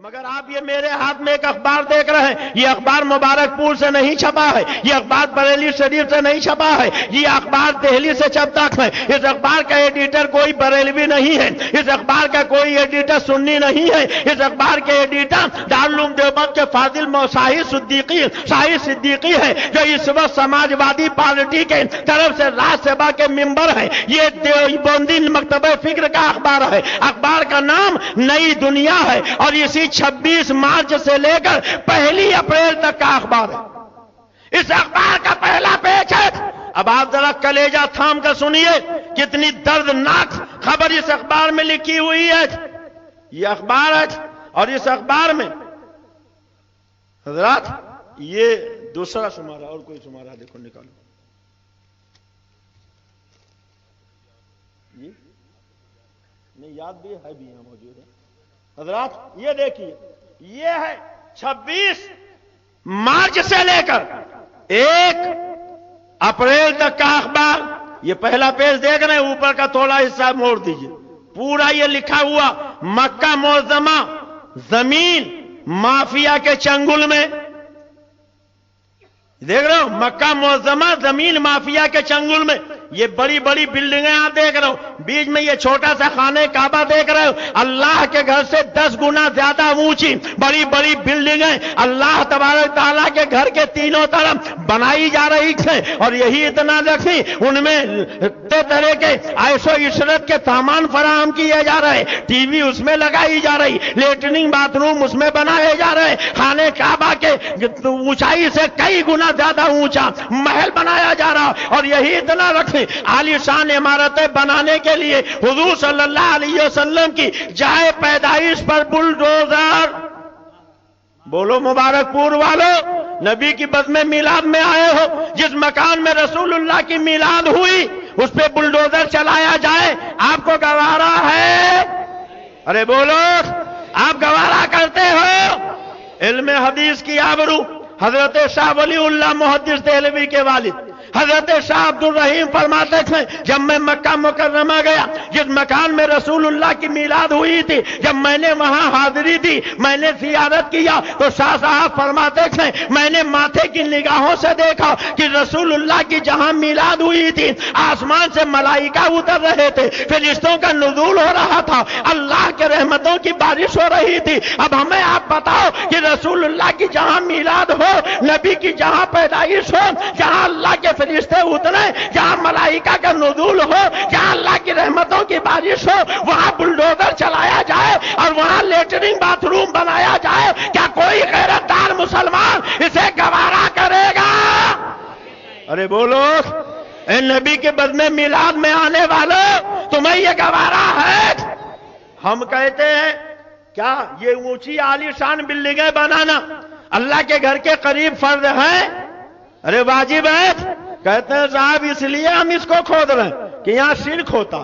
مگر آپ یہ میرے ہاتھ میں ایک اخبار دیکھ رہے ہیں، یہ اخبار مبارک پور سے نہیں چھپا ہے، یہ اخبار بریلی شریف سے نہیں چھپا ہے، یہ اخبار دہلی سے چھپتا ہے۔ اس اخبار کا ایڈیٹر کوئی بریلوی نہیں ہے، اس اخبار کا کوئی ایڈیٹر سنی نہیں ہے، اس اخبار کے ایڈیٹر دارالعلوم دیوبند کے فاضل شاہد صدیقی ہے، جو اس وقت سماجوادی پارٹی کے طرف سے راج سبھا کے ممبر ہے۔ یہ دیوبندی مکتبہ فکر کا اخبار ہے، اخبار کا نام نئی دنیا ہے، اور اسی 26 مارچ سے لے کر 1 اپریل تک کا اخبار ہے۔ اس اخبار کا پہلا پیج ہے۔ اب آپ ذرا کلیجہ تھام کر سنیے کتنی دردناک خبر اس اخبار میں لکھی ہوئی ہے۔ یہ اخبار ہے، اور اس اخبار میں حضرات یہ دوسرا شمارہ، اور کوئی شمارہ دیکھو نکالو، نہیں یاد بھی ہے، بھی یہاں موجود ہے حضرات۔ یہ دیکھیے، یہ ہے 26 مارچ سے لے کر 1 اپریل تک کا اخبار۔ یہ پہلا پیج دیکھ رہے ہیں، اوپر کا تھوڑا حصہ موڑ دیجئے، پورا یہ لکھا ہوا مکہ معظمہ زمین مافیا کے چنگل میں۔ دیکھ رہے ہو، مکہ معظمہ زمین مافیا کے چنگل میں۔ یہ بڑی بڑی بلڈنگیں آپ دیکھ رہے ہو، بیچ میں یہ چھوٹا سا خانہ کعبہ دیکھ رہے ہو، اللہ کے گھر سے 10 گنا زیادہ اونچی بڑی بڑی بلڈنگیں اللہ تبارک تعالیٰ کے گھر کے تینوں طرف بنائی جا رہی تھیں۔ اور یہی اتنا رکھی، ان میں طرح کے عیش و عشرت کے سامان فراہم کیے جا رہے، ٹی وی اس میں لگائی جا رہی، لیٹرنگ باتھ روم اس میں بنائے جا رہے، خانہ کعبہ کے اونچائی سے کئی گنا زیادہ اونچا محل بنایا جا رہا۔ اور یہی اتنا رکھیں، عالی شان عمارتیں بنانے کے لیے حضور صلی اللہ علیہ وسلم کی جائے پیدائش پر بلڈوزر، بولو مبارک پور والو، نبی کی بزم میلاد میں آئے ہو، جس مکان میں رسول اللہ کی میلاد ہوئی اس پہ بلڈوزر چلایا جائے، آپ کو گوارا ہے؟ ارے بولو، آپ گوارا کرتے ہو؟ علم حدیث کی آبرو حضرت شاہ ولی اللہ محدث دہلوی کے والد حضرت شاہ عبد الرحیم فرماتے تھے، جب میں مکہ مکرمہ گیا، جس مکان میں رسول اللہ کی میلاد ہوئی تھی، جب میں نے وہاں حاضری دی، میں نے زیارت کیا، تو شاہ صاحب فرماتے تھے میں نے ماتھے کی نگاہوں سے دیکھا کہ رسول اللہ کی جہاں میلاد ہوئی تھی آسمان سے ملائکہ اتر رہے تھے، فرشتوں کا نزول ہو رہا تھا، اللہ کے رحمتوں کی بارش ہو رہی تھی۔ اب ہمیں آپ بتاؤ کہ رسول اللہ کی جہاں میلاد ہو، نبی کی جہاں پیدائش ہو، جہاں اللہ کے فرشتے اترے، جہاں ملائکہ کا نزول ہو، جہاں اللہ کی رحمتوں کی بارش ہو، وہاں بلڈوزر چلایا جائے اور وہاں لیٹرنگ باتھ روم بنایا جائے، کیا کوئی غیرت دار مسلمان اسے گوارا کرے گا؟ ارے بولو، اے نبی کے بزم میلاد میں آنے والوں، تمہیں یہ گوارا ہے؟ ہم کہتے ہیں کیا یہ اونچی عالی شان بلڈنگیں بنانا اللہ کے گھر کے قریب فرض ہے؟ ارے واجب ہے؟ کہتے ہیں صاحب اس لیے ہم اس کو کھود رہے ہیں کہ یہاں شرک ہوتا۔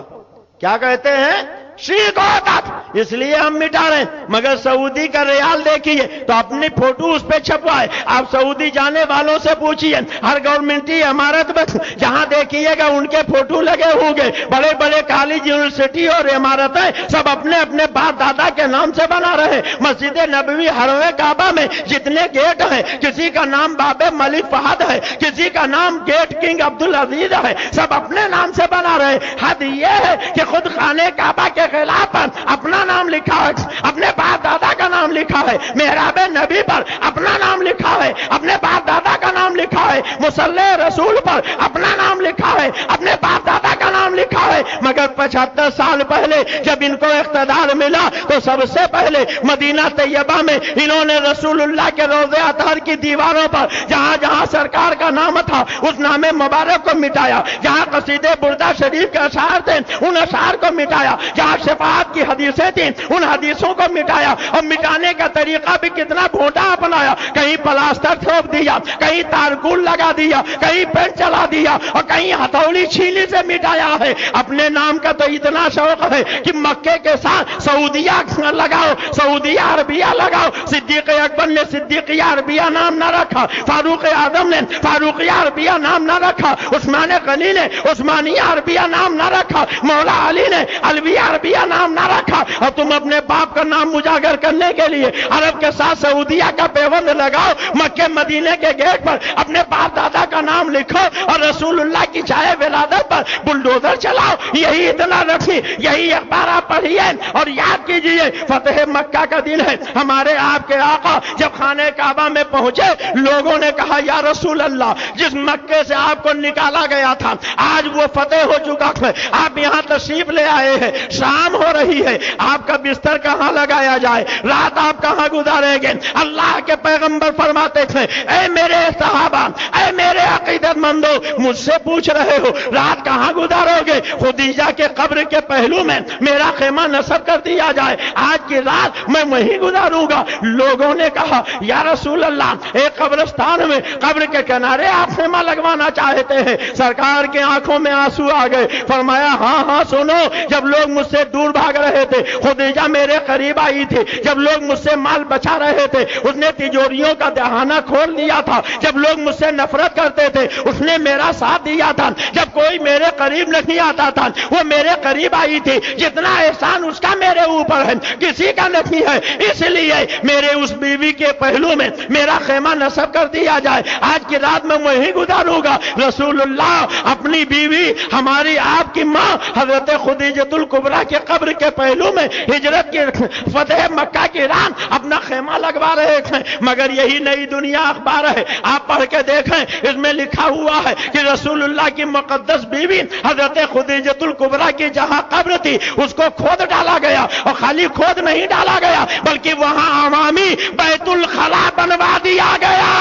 کیا کہتے ہیں؟ شرک ہوتا، اس لیے ہم مٹا رہے ہیں۔ مگر سعودی کا ریال دیکھیے تو اپنی فوٹو اس پہ چھپوائے، آپ سعودی جانے والوں سے پوچھئے، ہر گورنمنٹی عمارت میں جہاں دیکھیے گا ان کے فوٹو لگے ہوں گے، بڑے بڑے کالج یونیورسٹی اور عمارتیں سب اپنے اپنے باپ دادا کے نام سے بنا رہے۔ مسجد نبوی حرم کعبہ میں جتنے گیٹ ہیں، کسی کا نام باب ملک فہد ہے، کسی کا نام گیٹ کنگ عبدالعزیز ہے، سب اپنے نام سے بنا رہے۔ حد یہ ہے کہ خود خانہ کعبہ کے خلاف پر اپنا نام لکھا ہے، اپنے باپ دادا کا نام لکھا ہے، محراب نبی پر اپنا نام لکھا ہے، اپنے باپ دادا کا نام لکھا ہے، مصلی رسول پر اپنا نام لکھا ہے، اپنے باپ دادا کا نام لکھا ہے۔ مگر 75 سال پہلے جب ان کو اقتدار ملا تو سب سے پہلے مدینہ طیبہ میں انہوں نے رسول اللہ کے روضہ اطہر کی دیواروں پر جہاں جہاں سرکار کا نام تھا اس نام مبارک کو مٹایا، جہاں قصیدے بردہ شریف کے اشعار تھے ان اشعار کو مٹایا، جہاں شفاعت کی حدیثیں تھیں ان حدیثوں کو مٹایا، اور مٹانے کا طریقہ بھی کتنا بھونڈا اپنایا، کہیں پلاسٹر تھوپ دیا، کہیں تارکول لگا دیا، کہیں پینٹ چلا دیا، اور کہیں ہتھوڑی چھیلی سے مٹایا ہے۔ اپنے نام کا تو اتنا شوق ہے کہ مکے کے ساتھ سعودیہ لگاؤ، سعودیہ عربیہ لگاؤ۔ صدیق اکبر نے صدیقیہ عربیہ نام نہ رکھا، فاروق اعظم نے فاروقیہ عربیہ نام نہ رکھا، عثمان غنی نے عثمانیہ عربیہ نام نہ رکھا، مولا علی نے علویہ عربیہ نام نہ رکھا۔ اور تم اپنے باپ کا نام اجاگر کرنے کے لیے عرب کے ساتھ سعودیہ کا پیوند لگاؤ، مکے مدینے کے گیٹ پر اپنے باپ دادا کا نام لکھو اور رسول اللہ کی جائے ولادت پر بلڈوزر چلاؤ۔ یہی اتنا رکھی، یہی اخبار آپ پڑھیے اور یاد کیجئے، فتح مکہ کا دن ہے۔ ہمارے آپ کے آقا جب خانہ کعبہ میں پہنچے، لوگوں نے کہا یا رسول اللہ، جس مکے سے آپ کو نکالا گیا تھا آج وہ فتح ہو چکا ہے، آپ یہاں تشریف لے آئے ہیں، شام ہو رہی ہے، آپ کا بستر کہاں لگایا جائے، رات آپ کہاں گزاریں گے؟ اللہ کے پیغمبر فرماتے تھے، اے میرے صحابہ، اے میرے عقیدت مندو، مجھ سے پوچھ رہے ہو رات کہاں گزارو گے؟ خدیجہ کے قبر کے پہلو میں میرا خیمہ نصب کر دیا جائے، آج کی رات میں وہیں گزاروں گا۔ لوگوں نے کہا یا رسول اللہ، ایک قبرستان میں قبر کے کنارے آپ خیمہ لگوانا چاہتے ہیں؟ سرکار کے آنکھوں میں آنسو آ گئے، فرمایا ہاں ہاں سنو، جب لوگ مجھ سے دور بھاگ رہے تھے خدیجہ میرے قریب آئی تھی، جب لوگ مجھ سے مال بچا رہے تھے اس نے تجوریوں کا دہانہ کھول دیا تھا، جب لوگ مجھ سے نفرت کرتے تھے اس نے میرا ساتھ دیا تھا، جب کوئی میرے قریب نہیں آتا تھا وہ میرے قریب آئی تھی، جتنا احسان اس کا میرے اوپر ہے کسی کا نہیں ہے، اس لیے میرے اس بیوی کے پہلو میں میرا خیمہ نصب کر دیا جائے، آج کی رات میں وہیں گزاروں گا۔ رسول اللہ اپنی بیوی ہماری آپ کی ماں حضرت خدیجۃ الکبریٰ کے قبر کے پہلو میں ہجرت کی فتح مکہ کی رات اپنا خیمہ لگوا رہے تھے، مگر یہی نئی دنیا اخبار ہے، آپ پڑھ کے دیکھیں، اس میں لکھا ہوا ہے کہ رسول اللہ کی مقدس بیوی حضرت خدیجۃ الکبریٰ کی جہاں قبر تھی اس کو کھود ڈالا گیا، اور خالی کھود نہیں ڈالا گیا بلکہ وہاں عوامی بیت الخلا بنوا دیا گیا۔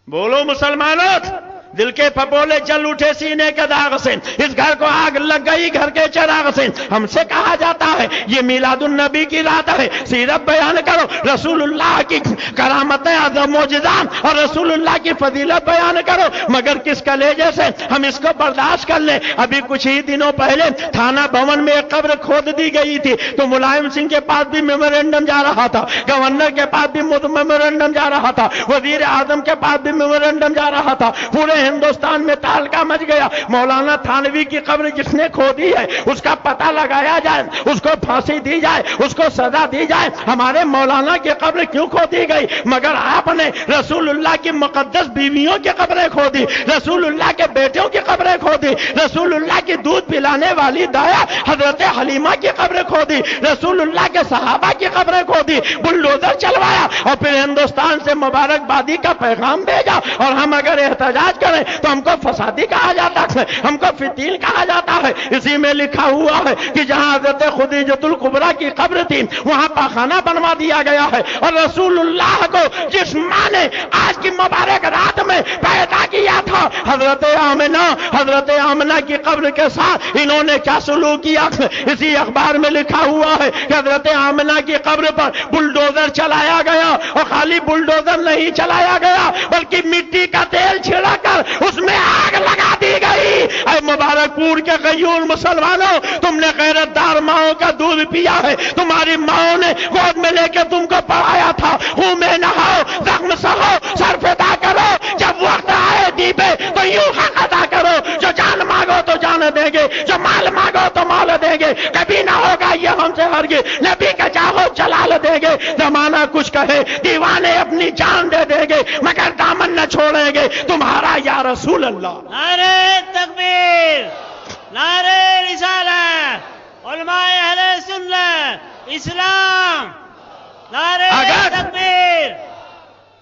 بولو مسلمانوں، دل کے پھپولے جل اٹھے سینے کے داغ سے، اس گھر کو آگ لگ گئی گھر کے چراغ سے۔ ہم سے کہا جاتا ہے یہ میلاد النبی کی رات ہے، سیرت بیان کرو، رسول اللہ کی کرامتیں عظم معجزات اور رسول اللہ کی فضیلت بیان کرو، مگر کس کلیجے سے ہم اس کو برداشت کر لیں؟ ابھی کچھ ہی دنوں پہلے تھانہ بھون میں ایک قبر کھود دی گئی تھی تو ملائم سنگھ کے پاس بھی میمورینڈم جا رہا تھا، گورنر کے پاس بھی میمورینڈم جا رہا تھا، وزیر اعظم کے پاس بھی میمورینڈم جا رہا تھا، پورے ہندوستان میں تہلکہ مچ گیا۔ مولانا تھانوی کی قبر جس نے کھودی ہے اس کا پتہ لگایا جائے، اس کو پھانسی دی جائے، اس کو سزا دی جائے۔ ہمارے مولانا کی قبر کیوں کھودی گئی؟ مگر آپ نے رسول اللہ کی مقدس بیویوں کی قبریں کھودی، رسول اللہ کے بیٹوں کی قبریں کھودی، رسول اللہ کی دودھ پلانے والی دایا حضرت حلیمہ کی قبریں کھودی، رسول اللہ کے صحابہ کی قبریں کھودی، بلڈوزر چلوایا اور پھر ہندوستان سے مبارکبادی کا پیغام بھیجا۔ اور ہم اگر احتجاج کریں تو ہم کو فسادی کہا جاتا ہے، ہم کو فتیل کہا جاتا ہے۔ اسی میں لکھا ہوا ہے کہ جہاں حضرت خدیجۃ الکبریٰ کی قبر تھی وہاں پاخانہ بنوا دیا گیا ہے، اور رسول اللہ کو جس ماں نے آج کی مبارک رات میں پیدا کیا تھا حضرت آمنہ کی قبر کے ساتھ انہوں نے کیا سلوک کیا؟ اسی اخبار میں لکھا ہوا ہے کہ حضرت آمنہ کی قبر پر بلڈوزر چلایا گیا، اور خالی بلڈوزر نہیں چلایا گیا بلکہ مٹی کا تیل چھڑا کر اس میں آگ لگا دی گئی۔ اے مبارک پور کے غیور مسلمانوں، تم نے غیرت دار ماؤں کا دودھ پیا ہے، تمہاری ماؤں نے گود میں لے کے تم کو پڑھایا تھا، خون میں نہاؤ، زخم سہو، سر فدا کرو، جب وقت آئے دیپے تو یوں حق ادا کرو، جو جان مانگو تو جان دیں گے، جو مال مانگو تو مال دیں گے، کبھی نہ ہوگا یہ ہم سے ہرگز، نبی کا چاہو جلال دیں گے، زمانہ کچھ کہے دیوانے اپنی جان دے دیں گے مگر دامن نہ چھوڑیں گے تمہارا یا رسول اللہ۔ نعرہ تکبیر، نعرہ رسالت، علماء اہل سنت اسلام، نعرہ تکبیر۔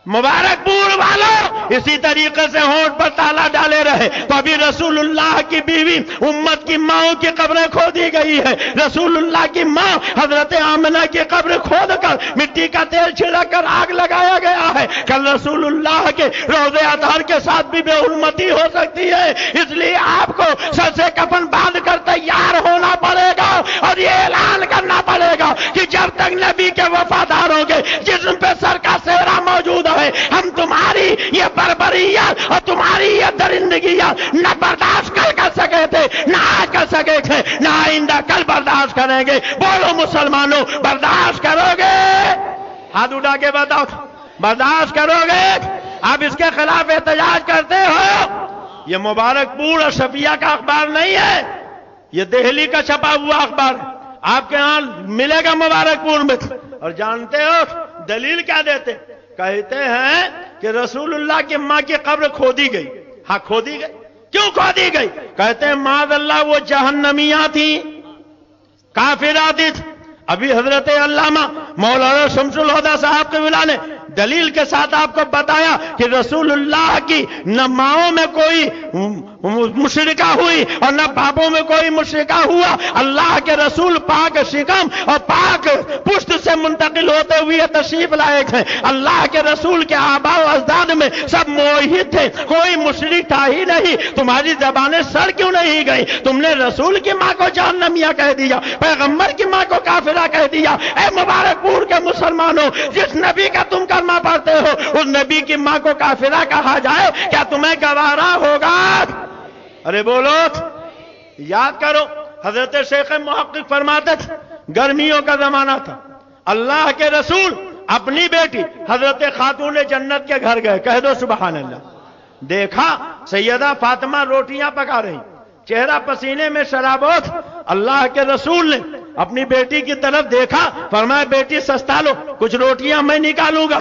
مبارک پور والوں اسی طریقے سے ہونٹ پر تالا ڈالے رہے تو ابھی رسول اللہ کی بیوی امت کی ماؤں کی قبریں کھودی گئی ہے، رسول اللہ کی ماں حضرت آمنہ کی قبر کھود کر مٹی کا تیل چھڑک کر آگ لگایا گیا ہے۔ کل رسول اللہ کے روضے اطہر کے ساتھ بھی بے حرمتی ہو سکتی ہے، اس لیے آپ کو سر سے کفن باندھ کر تیار ہونا پڑے گا اور یہ اعلان کرنا پڑے گا کہ جب تک نبی کے وفاداروں کے جسم پہ سر کا سہرا موجود ہے ہم تمہاری یہ بربریت اور تمہاری یہ درندگیاں نہ برداشت کر سکے تھے، نہ جائیں گے. بولو مسلمانوں, برداشت کرو گے؟ ہاتھ اٹھا کے بتاؤ, برداشت کرو گے؟ آپ اس کے خلاف احتجاج کرتے ہو؟ یہ مبارک پور اور شفیہ کا اخبار نہیں ہے, یہ دہلی کا چھپا ہوا اخبار ہے. آپ کے ہاں ملے گا مبارک پور میں. اور جانتے ہو دلیل کیا دیتے؟ کہتے ہیں کہ رسول اللہ کی ماں کی قبر کھودی گئی. ہاں کھودی گئی. کیوں کھودی گئی؟ کہتے ہیں معاذ اللہ وہ جہنمیاں تھیں, کافرات تھیں. ابھی حضرت علامہ مولانا شمس الہدیٰ صاحب قبلہ نے دلیل کے ساتھ آپ کو بتایا کہ رسول اللہ کی نہ ماؤں میں کوئی مشرکہ ہوئی اور نہ باپوں میں کوئی مشرکہ ہوا. اللہ کے رسول پاک شکم اور پاک پشت سے منتقل ہوتے ہوئے تشریف لائے ہیں. اللہ کے رسول کے آباء و اجداد میں سب موحد تھے, کوئی مشرک تھا ہی نہیں. تمہاری زبانیں سڑ کیوں نہیں گئی؟ تم نے رسول کی ماں کو جہنمیہ کہہ دیا, پیغمبر کی ماں کو کافرہ کہہ دیا. اے مبارک پور کے مسلمانوں, جس نبی کا تم کلمہ پڑھتے ہو اس نبی کی ماں کو کافرہ کہا جائے, کیا تمہیں گوارا ہوگا؟ ارے بولو, یاد کرو حضرت شیخ محقق فرماتے تھے گرمیوں کا زمانہ تھا, اللہ کے رسول اپنی بیٹی حضرت خاتون جنت کے گھر گئے. کہہ دو سبحان اللہ. دیکھا سیدہ فاطمہ روٹیاں پکا رہی, چہرہ پسینے میں شرابوت. اللہ کے رسول نے اپنی بیٹی کی طرف دیکھا, فرمایا بیٹی سستا لو, کچھ روٹیاں میں نکالوں گا.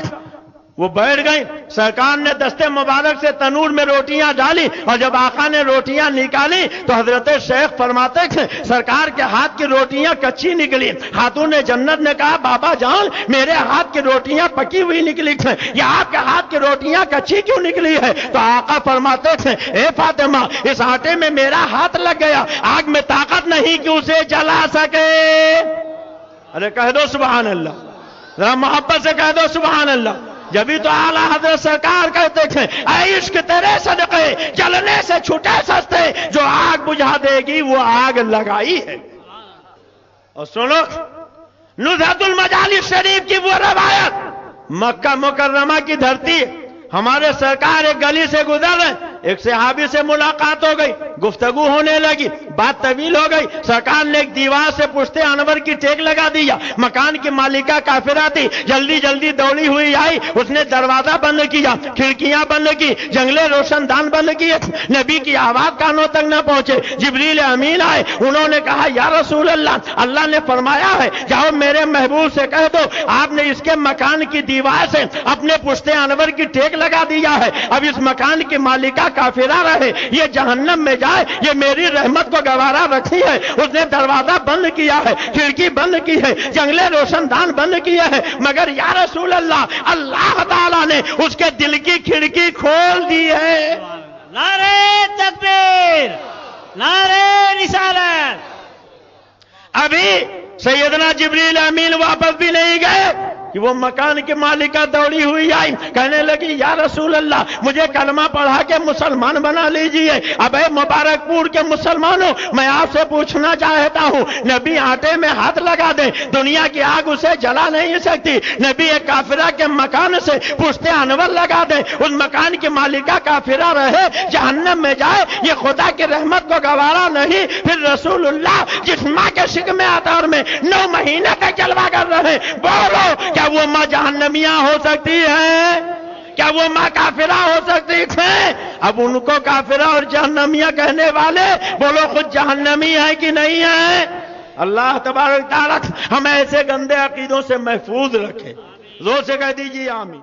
وہ بیٹھ گئی. سرکار نے دستے مبارک سے تنور میں روٹیاں ڈالی اور جب آقا نے روٹیاں نکالی تو حضرت شیخ فرماتے تھے سرکار کے ہاتھ کی روٹیاں کچی نکلی. خاتون جنت نے کہا بابا جان میرے ہاتھ کی روٹیاں پکی ہوئی نکلی تھیں, یہ آپ کے ہاتھ کی روٹیاں کچی کیوں نکلی ہے؟ تو آقا فرماتے تھے اے فاطمہ اس آٹے میں میرا ہاتھ لگ گیا, آگ میں طاقت نہیں کہ اسے جلا سکے. ارے کہہ دو سبحان اللہ, ذرا محبت سے کہہ دو سبحان اللہ. جبھی تو اعلیٰ حضرت سرکار کہتے تھے اے عشق تیرے صدقے جلنے سے چھوٹے سستے, جو آگ بجھا دے گی وہ آگ لگائی ہے. اور سنو نزہت المجالس شریف کی وہ روایت, مکہ مکرمہ کی دھرتی, ہمارے سرکار ایک گلی سے گزر رہے, ایک صحابی سے ملاقات ہو گئی, گفتگو ہونے لگی, بات طویل ہو گئی. سرکار نے ایک دیوار سے پشتے انور کی ٹیک لگا دیا. مکان کی مالکہ کافرہ تھی, جلدی جلدی دوڑی ہوئی آئی, اس نے دروازہ بند کیا, کھڑکیاں بند کی, جنگلے روشن دان بند کیے. نبی کی آواز کانوں تک نہ پہنچے. جبریل امین آئے, انہوں نے کہا یا رسول اللہ, اللہ نے فرمایا ہے جاؤ میرے محبوب سے کہہ دو آپ نے اس کے مکان کی دیوار سے اپنے پشتے انور کی ٹیک لگا دیا ہے, اب اس مکان کی مالکہ کافرہ رہے, یہ جہنم میں جائے, یہ میری رحمت کو گوارا رکھی ہے. اس نے دروازہ بند کیا ہے, کھڑکی بند کی ہے, جنگلے روشن دان بند کیا ہے, مگر یا رسول اللہ اللہ تعالیٰ نے اس کے دل کی کھڑکی کھول دی ہے. نعرہ تکبیر, نعرہ رسالت. ابھی سیدنا جبریل امین واپس بھی نہیں گئے کہ وہ مکان کی مالکہ دوڑی ہوئی آئی, کہنے لگی یا رسول اللہ مجھے کلمہ پڑھا کے مسلمان بنا لیجئے. اب اے مبارک پور کے مسلمانوں میں آپ سے پوچھنا چاہتا ہوں, نبی آٹے میں ہاتھ لگا دے, دنیا کی آگ اسے جلا نہیں سکتی. نبی ایک کافرہ کے مکان سے پشتے انور لگا دے, اس مکان کی مالکہ کافرہ رہے, جہنم میں جائے, یہ خدا کی رحمت کو گوارا نہیں. پھر رسول اللہ جس ماں کے شکم اطہر میں 9 مہینے تک جلوہ کر رہے, بولو کیا وہ ماں جہنمیاں ہو سکتی ہے؟ کیا وہ ماں کافرہ ہو سکتی تھے؟ اب ان کو کافرہ اور جہنمیاں کہنے والے بولو خود جہنمی ہے کہ نہیں ہے؟ اللہ تبارک تعالیٰ ہمیں ایسے گندے عقیدوں سے محفوظ رکھے. زور سے کہہ دیجیے آمین.